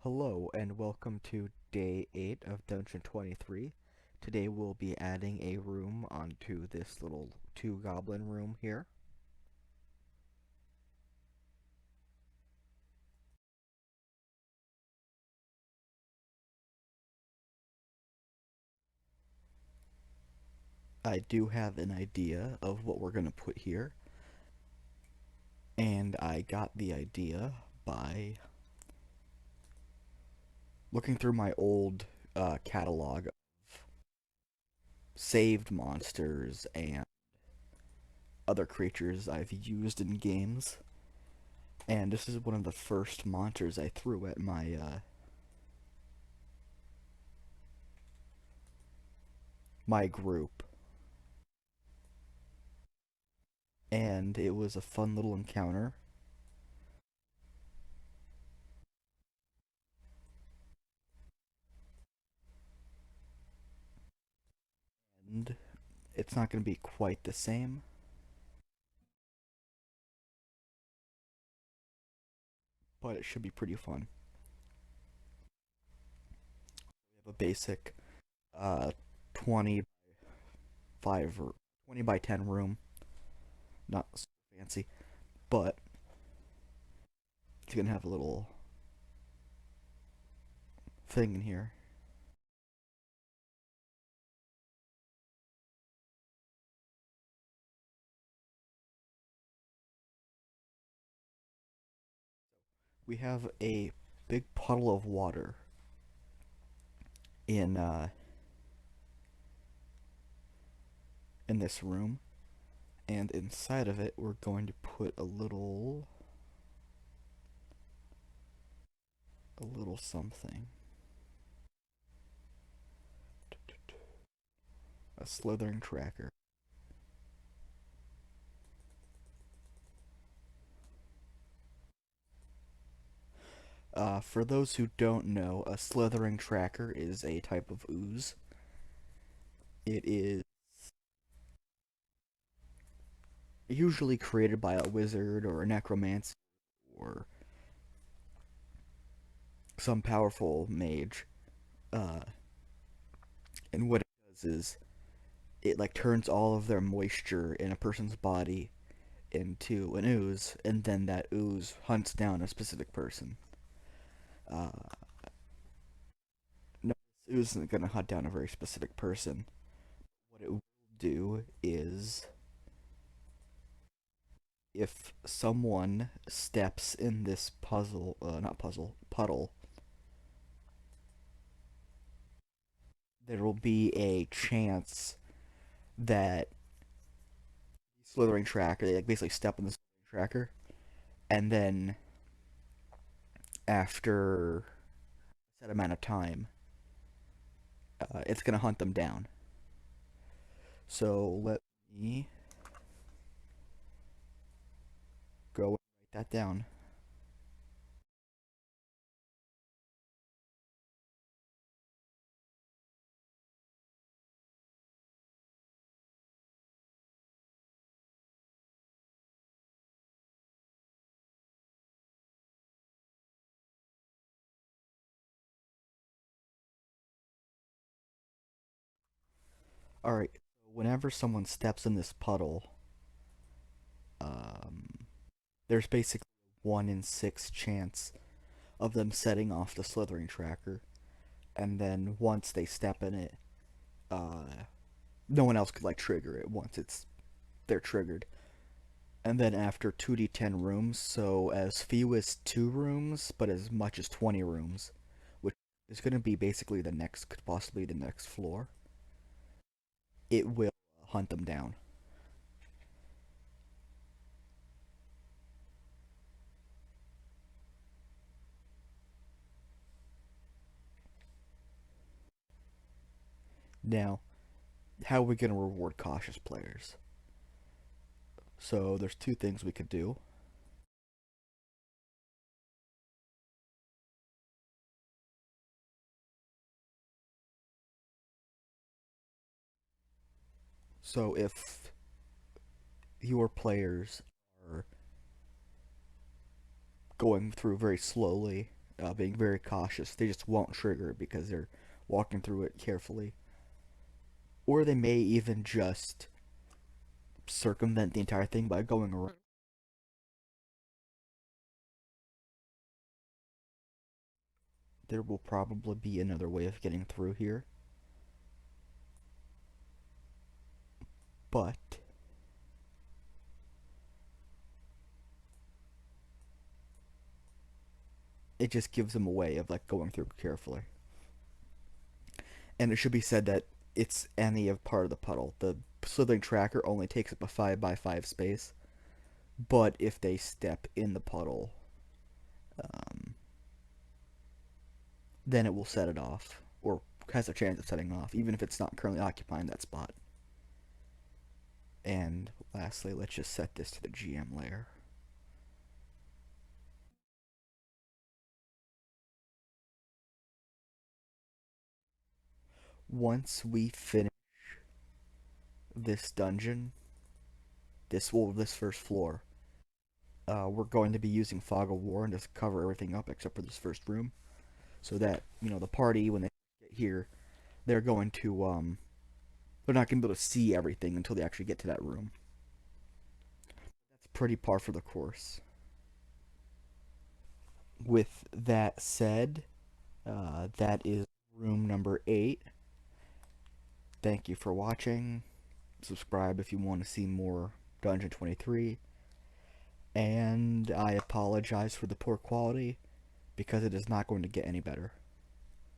Hello and welcome to day 8 of Dungeon 23. Today we'll be adding a room onto this little 2 goblin room here. I do have an idea of what we're going to put here, and I got the idea by looking through my old catalog of saved monsters and other creatures I've used in games. And this is one of the first monsters I threw at my group. And it was a fun little encounter. And it's not going to be quite the same, but it should be pretty fun. We have a basic 20 by 5 or 20 by 10 room, not so fancy, but it's going to have a little thing in here. We have a big puddle of water in in this room, and inside of it we're going to put a little something. A slithering tracker. For those who don't know, a slithering tracker is a type of ooze. It is usually created by a wizard or a necromancer or some powerful mage. Uh, and what it does is it like turns all of their moisture in a person's body into an ooze, and then that ooze hunts down a specific person. Uh, no, this ooze isn't going to hunt down a very specific person. What it will do is, if someone steps in this not puzzle, puddle, there will be a chance that slithering tracker, they like basically step on the slithering tracker, and then after a set amount of time, it's gonna hunt them down. So let me go and write that down. Alright, so whenever someone steps in this puddle, um, there's basically a 1 in 6 chance of them setting off the slithering tracker, and then once they step in it, uh, no one else could like trigger it once they're triggered. And then after 2d10 rooms, so as few as 2 rooms, but as much as 20 rooms, which is going to be basically could possibly the next floor, it will hunt them down. Now, how are we going to reward cautious players? So there's 2 things we could do. So if your players are going through very slowly being very cautious. They just won't trigger it because they're walking through it carefully. Or they may even just circumvent the entire thing by going around. There will probably be another way of getting through here. But it just gives them a way of like going through carefully. And it should be said that it's any of part of the puddle. The slithering tracker only takes up a 5x5 space, but if they step in the puddle, um, then it will set it off, or has a chance of setting off, even if it's not currently occupying that spot. And lastly, let's just set this to the GM layer. Once we finish this dungeon, this first floor, we're going to be using Fog of War and just cover everything up except for this first room, so that the party, when they get here, they're going to they're not going to be able to see everything until they actually get to that room. That's pretty par for the course. With that said, that is room number 8. Thank you for watching. Subscribe if you want to see more Dungeon 23. And I apologize for the poor quality, because it is not going to get any better.